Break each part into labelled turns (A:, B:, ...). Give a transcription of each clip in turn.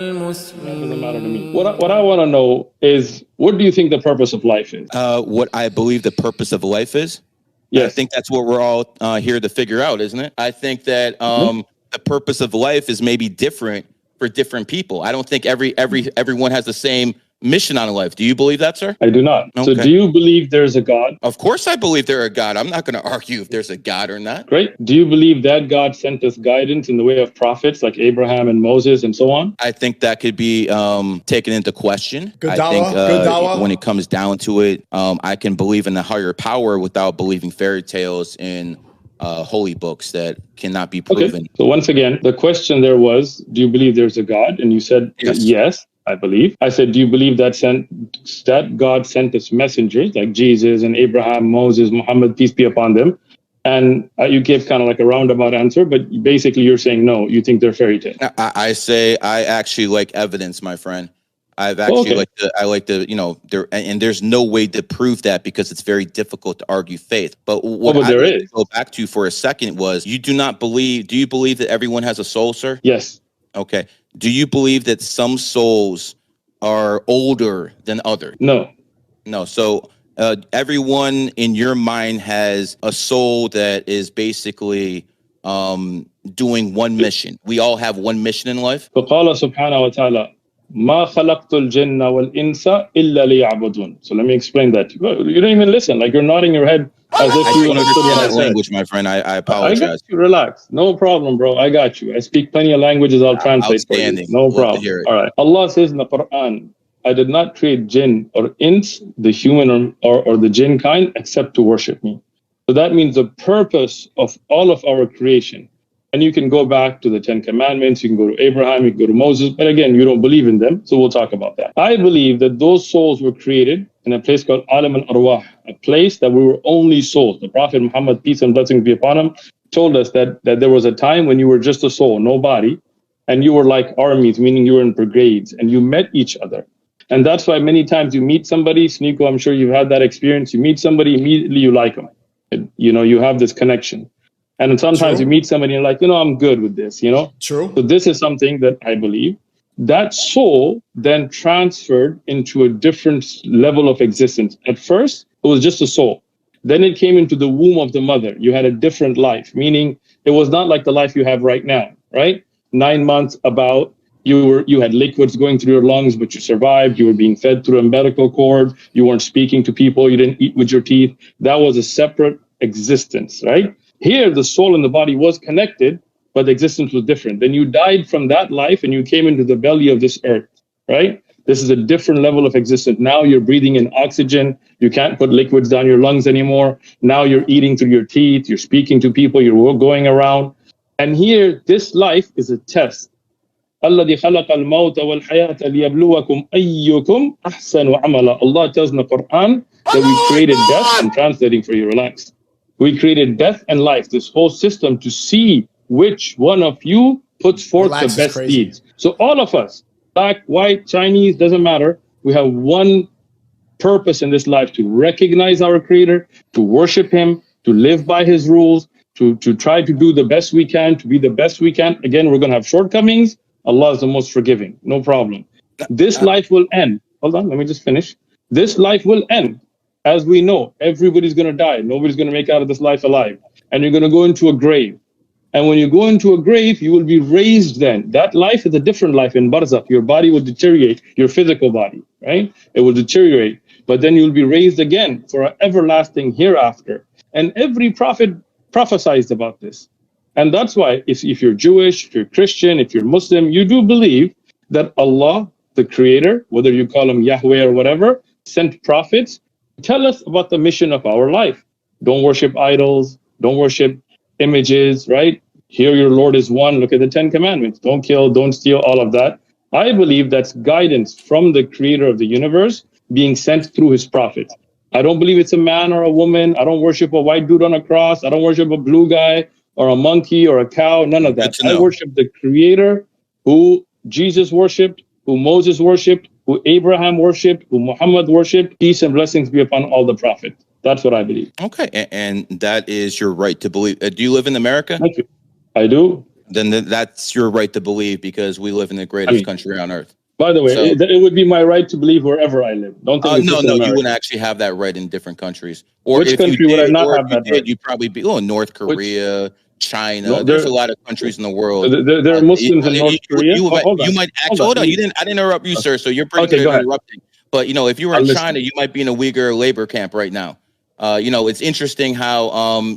A: Doesn't matter to me. What I want to know is, what do you think the purpose of life is?
B: What I believe the purpose of life is?
A: Yes.
B: I think that's what we're all here to figure out, isn't it? I think that the purpose of life is maybe different for different people. I don't think everyone has the same mission on life. Do you believe that, sir?
A: I do not. Okay. So do you believe there's a God?
B: Of course I believe there's a God. I'm not going to argue if there's a God or not.
A: Great. Do you believe that God sent us guidance in the way of prophets like Abraham and Moses and so on?
B: I think that could be taken into question.
C: Good
B: I
C: Dawah,
B: think
C: good Dawah.
B: When it comes down to it, I can believe in the higher power without believing fairy tales and holy books that cannot be proven.
A: Okay. So once again, the question there was, do you believe there's a God? And you said, yes, I believe. I said, do you believe that God sent us messengers like Jesus and Abraham, Moses, Muhammad, peace be upon them? And you gave kind of like a roundabout answer, but basically you're saying no, you think they're fairy tales.
B: I say I actually like evidence, my friend. I've actually I like to, you know, and there's no way to prove that because it's very difficult to argue faith. But what I like to go back to for a second was, do you believe that everyone has a soul, sir?
A: Yes.
B: Okay. Do you believe that some souls are older than others?
A: No.
B: No. So everyone in your mind has a soul that is basically doing one mission. We all have one mission in life.
A: فقال سبحانه وتعالى ما خلقت الجن والإنس إلا ليعبدون. So let me explain that. You don't even listen. Like you're nodding your head as if you understood that
B: language, my friend. I apologize.
A: I got you. Relax. No problem, bro. I got you. I speak plenty of languages. I'll translate for you. No problem. All right. Allah says in the Quran, I did not create jinn or ins, the human or the jinn kind, except to worship me. So that means the purpose of all of our creation. And you can go back to the 10 Commandments, you can go to Abraham, you can go to Moses, but again, you don't believe in them, so we'll talk about that. I believe that those souls were created in a place called Alam al-Arwah, a place that we were only souls. The Prophet Muhammad, peace and blessings be upon him, told us that there was a time when you were just a soul, no body, and you were like armies, meaning you were in brigades, and you met each other. And that's why many times you meet somebody, Sneeko, I'm sure you've had that experience, you meet somebody, immediately you like them. You know, you have this connection. And sometimes you meet somebody and you're like, you know, I'm good with this, you know?
C: True.
A: So this is something that I believe. That soul then transferred into a different level of existence. At first, it was just a soul. Then it came into the womb of the mother. You had a different life, meaning it was not like the life you have right now, right? 9 months about, you had liquids going through your lungs, but you survived. You were being fed through a umbilical cord. You weren't speaking to people. You didn't eat with your teeth. That was a separate existence, right? Here, the soul and the body was connected, but the existence was different. Then you died from that life and you came into the belly of this earth, right? This is a different level of existence. Now you're breathing in oxygen. You can't put liquids down your lungs anymore. Now you're eating through your teeth. You're speaking to people. You're going around. And here, this life is a test. الذي خلق الموت والحياة ليبلوكم أيكم أحسن عملا. Allah tells in the Quran that we created death. I'm translating for you, relax. We created death and life, this whole system, to see which one of you puts forth the best deeds. So all of us, black, white, Chinese, doesn't matter. We have one purpose in this life: to recognize our Creator, to worship Him, to live by His rules, to try to do the best we can, to be the best we can. Again, we're going to have shortcomings. Allah is the most forgiving, no problem. This life will end. Hold on, let me just finish. This life will end. As we know, everybody's going to die. Nobody's going to make it out of this life alive. And you're going to go into a grave. And when you go into a grave, you will be raised then. That life is a different life in barzakh. Your body will deteriorate, your physical body, right? It will deteriorate. But then you'll be raised again for an everlasting hereafter. And every prophet prophesied about this. And that's why if you're Jewish, if you're Christian, if you're Muslim, you do believe that Allah, the Creator, whether you call him Yahweh or whatever, sent prophets. Tell us about the mission of our life. Don't worship idols. Don't worship images, right? Here your Lord is one. Look at the 10 Commandments. Don't kill, don't steal, all of that. I believe that's guidance from the Creator of the universe being sent through his prophets. I don't believe it's a man or a woman. I don't worship a white dude on a cross. I don't worship a blue guy or a monkey or a cow. None of that. I worship the Creator who Jesus worshipped, who Moses worshipped, who Abraham worshipped, who Muhammad worshipped. Peace and blessings be upon all the prophets. That's what I believe.
B: Okay, and that is your right to believe. Do you live in America?
A: Thank you. I do.
B: then that's your right to believe, because we live in the greatest country on earth.
A: By the way, so, it would be my right to believe wherever I live. Don't think
B: no, you wouldn't actually have that right in different countries. Or
A: which country would I not have that right?
B: You'd probably be North Korea, China. There's a lot of countries in the world.
A: There are Muslims in North Korea.
B: You might actually hold on. I didn't interrupt you, sir. So you're pretty good at interrupting. But if you were in China, you might be in a Uyghur labor camp right now. It's interesting how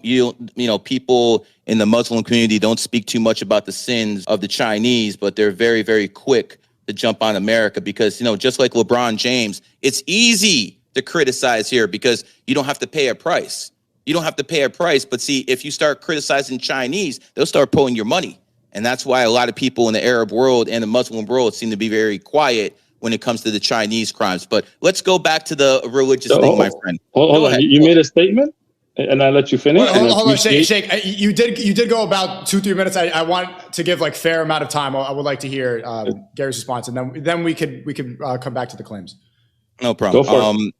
B: people in the Muslim community don't speak too much about the sins of the Chinese, but they're very, very quick to jump on America, because just like LeBron James, it's easy to criticize here because you don't have to pay a price. You don't have to pay a price. But see, if you start criticizing Chinese, they'll start pulling your money. And that's why a lot of people in the Arab world and the Muslim world seem to be very quiet when it comes to the Chinese crimes. But let's go back to the religious thing, my friend.
A: Hold on. You made a statement, and I let you finish.
C: Well, hold on, Sheikh. You did go about 2-3 minutes. I want to give fair amount of time. I would like to hear Gary's response, and then we could come back to the claims.
B: No problem.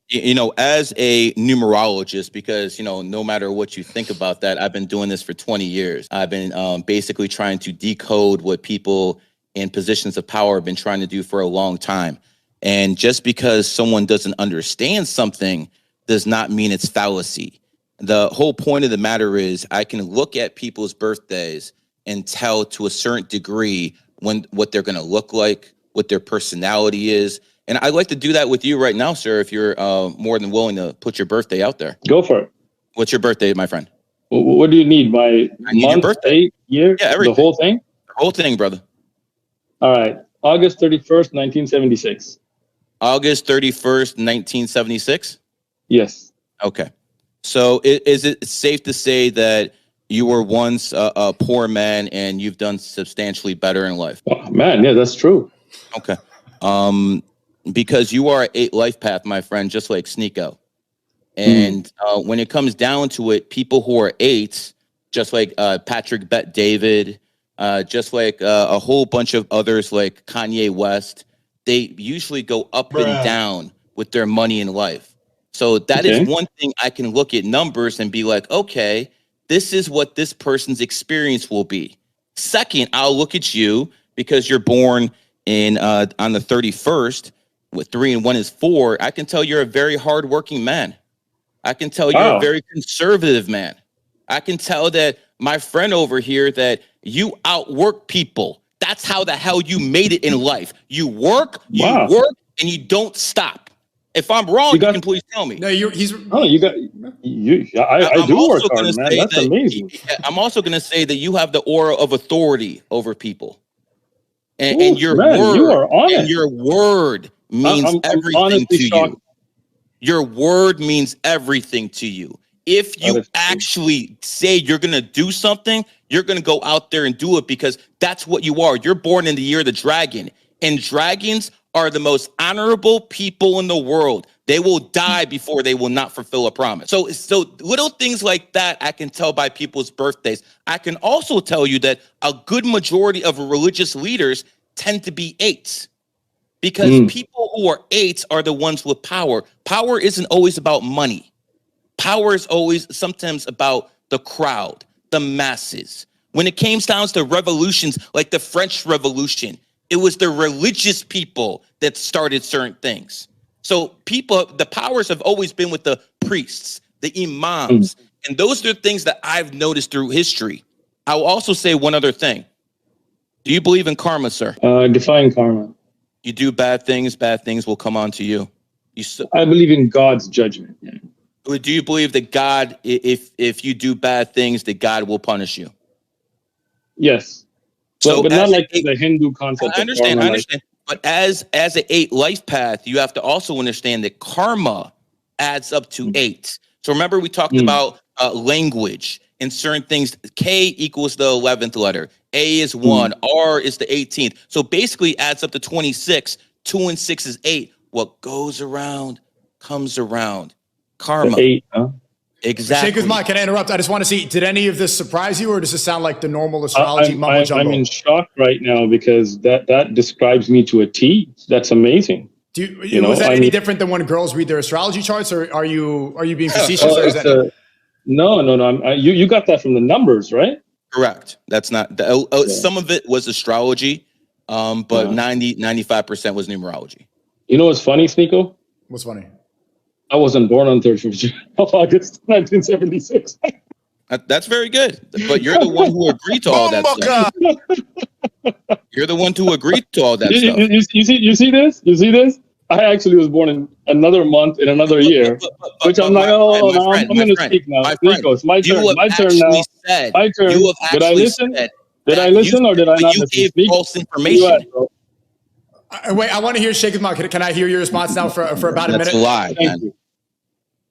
B: As a numerologist, because no matter what you think about that, I've been doing this for 20 years. I've been basically trying to decode what people in positions of power have been trying to do for a long time. And just because someone doesn't understand something does not mean it's fallacy. The whole point of the matter is I can look at people's birthdays and tell to a certain degree what they're going to look like, what their personality is. And I'd like to do that with you right now, sir, if you're more than willing to put your birthday out there.
A: Go for it.
B: What's your birthday, my friend?
A: What do you need? My month, birthday, year, the whole thing?
B: The whole thing, brother.
A: All right. August 31st, 1976.
B: August 31st, 1976?
A: Yes.
B: Okay. So is it safe to say that you were once a poor man and you've done substantially better in life?
A: Oh, man, yeah, that's true.
B: Okay. Because you are an 8 life path, my friend, just like Sneeko. And when it comes down to it, people who are 8s, just like Patrick Bet David, just like a whole bunch of others like Kanye West, they usually go up and down with their money in life. So that is one thing I can look at numbers and be like, okay, this is what this person's experience will be. Second, I'll look at you because you're born in on the 31st with 3 and 1 is 4. I can tell you're a very hardworking man. I can tell you're a very conservative man. I can tell that my friend over here that you outwork people. That's how the hell you made it in life. You work, and you don't stop. If I'm wrong, you can please tell me.
C: No,
A: I do work hard, man. That's amazing.
B: I'm also going to say that you have the aura of authority over people. And your word means everything to you. Your word means everything to you. If you actually say you're going to do something, you're going to go out there and do it because that's what you are. You're born in the year of the dragon, and dragons are the most honorable people in the world. They will die before they will not fulfill a promise. So little things like that I can tell by people's birthdays. I can also tell you that a good majority of religious leaders tend to be 8s because people who are 8s are the ones with power. Power isn't always about money. Power is always sometimes about the crowd, the masses. When it came down to revolutions like the French Revolution, it was the religious people that started certain things. So the powers have always been with the priests, the imams, and those are the things that I've noticed through history. I will also say one other thing. Do you believe in karma, sir?
A: Define karma.
B: You do bad things will come onto you.
A: I believe in God's judgment. Yeah.
B: Do you believe that God, if you do bad things, that God will punish you?
A: Yes. But not like the Hindu concept.
B: I understand. But as an 8 life path, you have to also understand that karma adds up to 8. So remember we talked about language and certain things. K equals the 11th letter. A is 1. R is the 18th. So basically adds up to 26. 2 and 6 is 8. What goes around comes around. Karma.
A: 8, huh?
B: Exactly.
C: Sheikh Uthman, can I interrupt? I just want to see, did any of this surprise you, or does this sound like the normal astrology mumbo jumbo?
A: I'm in shock right now because that describes me to a T. That's amazing.
C: Was that any different than when girls read their astrology charts, or are you being facetious? Or is that...
A: No. You got that from the numbers, right?
B: Correct. That's not some of it was astrology, but 95% was numerology.
A: You know what's funny, Sneeko?
C: What's funny?
A: I wasn't born on 3rd of August, 1976.
B: That's very good. But you're the one who agreed to all that stuff. You're the one who agreed to all that stuff.
A: You see this? You see this? I actually was born in another month in another year, which I'm like, I'm going to speak now. Nico, it's my turn. My turn now. My turn. Did I listen? Did I listen or did I not listen?
B: You gave false information.
C: Wait, I want to hear Sheikh Usman. Can I hear your response now for about a minute?
B: That's a lie, man.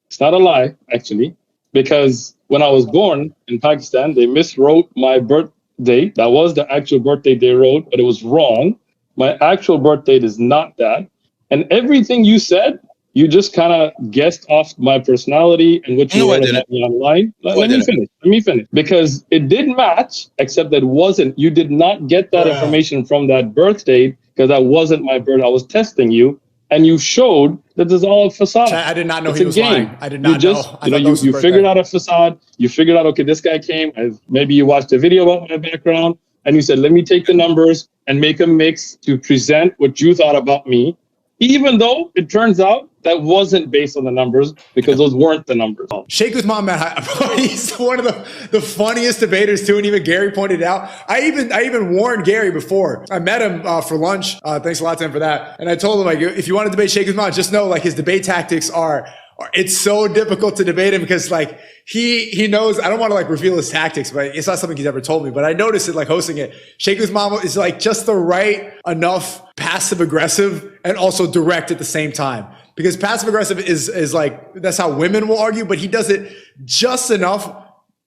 A: It's not a lie, actually, because when I was born in Pakistan, they miswrote my birth date. That was the actual birth date they wrote, but it was wrong. My actual birth date is not that. And everything you said, you just kind of guessed off my personality and what you wanted about me online. Let me finish. Because it did match, except that wasn't. You did not get that information from that birth date because that wasn't my birth. I was testing you, and you showed that this is all a facade.
C: I did not know he was lying. I did not know.
A: You figured out a facade. You figured out, okay, this guy came. Maybe you watched a video about my background, and you said, let me take the numbers and make a mix to present what you thought about me. Even though it turns out that wasn't based on the numbers because those weren't the numbers.
C: Sheikh Usman, man, he's one of the funniest debaters too, and even Gary pointed out. I even warned Gary before. I met him for lunch. Thanks a lot to him for that. And I told him, like, if you want to debate Sheikh Usman, just know like his debate tactics are it's so difficult to debate him because like he knows. I don't want to like reveal his tactics, but it's not something he's ever told me. But I noticed it like hosting it. Sheikh Usman is like just the right enough passive aggressive and also direct at the same time. Because passive aggressive is like that's how women will argue, but he does it just enough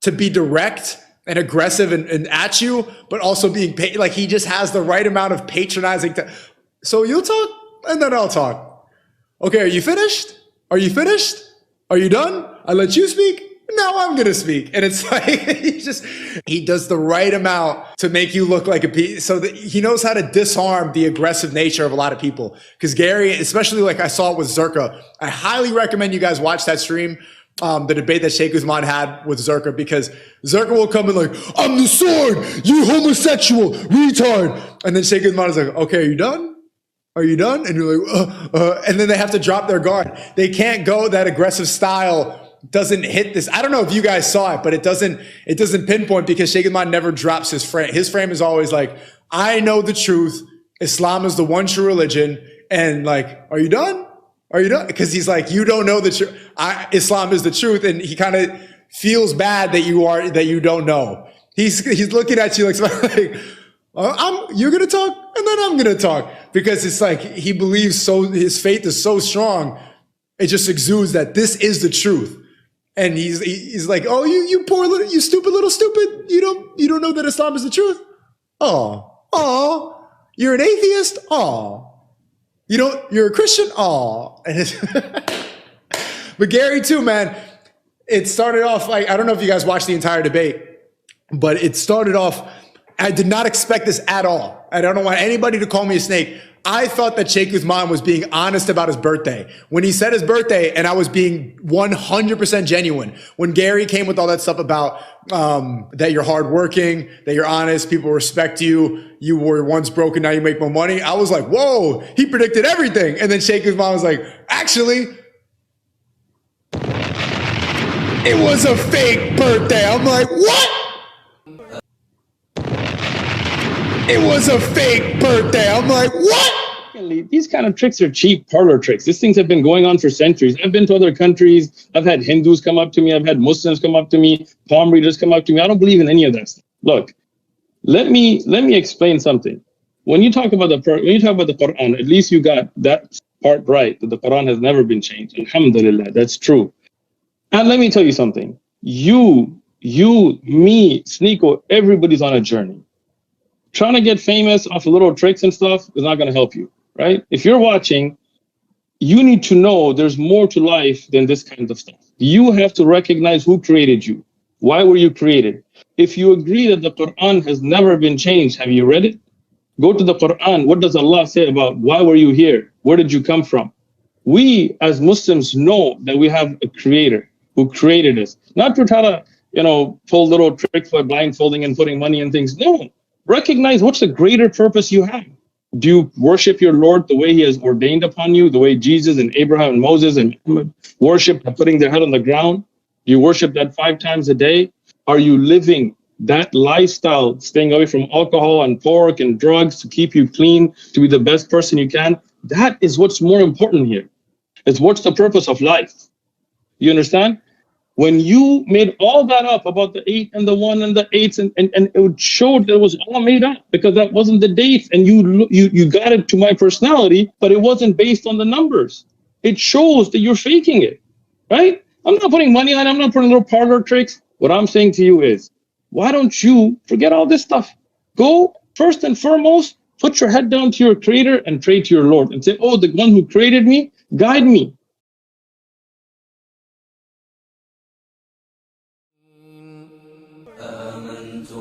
C: to be direct and aggressive and at you, but also being like he just has the right amount of patronizing. So you'll talk and then I'll talk. Okay, are you finished? Are you finished? Are you done? I let you speak. Now I'm going to speak. And it's like, he does the right amount to make you look like a piece. So that he knows how to disarm the aggressive nature of a lot of people. Because Gary, especially like I saw it with Zerka, I highly recommend you guys watch that stream. The debate that Sheikh Usman had with Zerka, because Zerka will come in like, I'm the sword, you homosexual, retard. And then Sheikh Usman is like, okay, are you done? Are you done? And you're like, and then they have to drop their guard. They can't go that aggressive style. Doesn't hit this. I don't know if you guys saw it, but it doesn't pinpoint because Sheikh Usman never drops his frame. His frame is always like, I know the truth. Islam is the one true religion. And like, are you done? Are you done? Because he's like, you don't know the truth. Islam is the truth. And he kind of feels bad that you don't know. He's looking at you like you're going to talk and then I'm going to talk, because it's like, he believes so, his faith is so strong. It just exudes that this is the truth. And he's like, oh, you poor little, you stupid little stupid. You don't know that Islam is the truth. Oh, you're an atheist. You're a Christian. But Gary too, man, it started off like, I don't know if you guys watched the entire debate, but it started off, I did not expect this at all. I don't want anybody to call me a snake. I thought that Sheikh Usman was being honest about his birthday. When he said his birthday, and I was being 100% genuine. When Gary came with all that stuff about that you're hardworking, that you're honest, people respect you, you were once broken, now you make more money. I was like, whoa, he predicted everything. And then Sheikh Usman was like, actually, it was a fake birthday. I'm like, what? It was a fake birthday. I'm like, what?
A: These kind of tricks are cheap parlor tricks. These things have been going on for centuries. I've been to other countries. I've had Hindus come up to me. I've had Muslims come up to me. Palm readers come up to me. I don't believe in any of that stuff. Look, let me explain something. When you talk about the Quran, at least you got that part right, that the Quran has never been changed. Alhamdulillah, that's true. And let me tell you something. You, me, Sneeko, everybody's on a journey. Trying to get famous off of little tricks and stuff is not going to help you, right? If you're watching, you need to know there's more to life than this kind of stuff. You have to recognize who created you. Why were you created? If you agree that the Quran has never been changed, have you read it? Go to the Quran. What does Allah say about why were you here? Where did you come from? We as Muslims know that we have a creator who created us. Not to try to pull little tricks by blindfolding and putting money in things. No, recognize what's the greater purpose you have. Do you worship your Lord the way he has ordained upon you, the way Jesus and Abraham and Moses and Muhammad worship by putting their head on the ground? Do you worship that 5 times a day? Are you living that lifestyle, staying away from alcohol and pork and drugs to keep you clean, to be the best person you can? That is what's more important here. It's what's the purpose of life. You understand? When you made all that up about the 8 and the 1 and the 8s, and it showed that it was all made up because that wasn't the dates, and you got it to my personality, but it wasn't based on the numbers. It shows that you're faking it, right? I'm not putting money on it. I'm not putting little parlor tricks. What I'm saying to you is, why don't you forget all this stuff? Go first and foremost, put your head down to your creator and pray to your Lord and say, oh, the one who created me, guide me.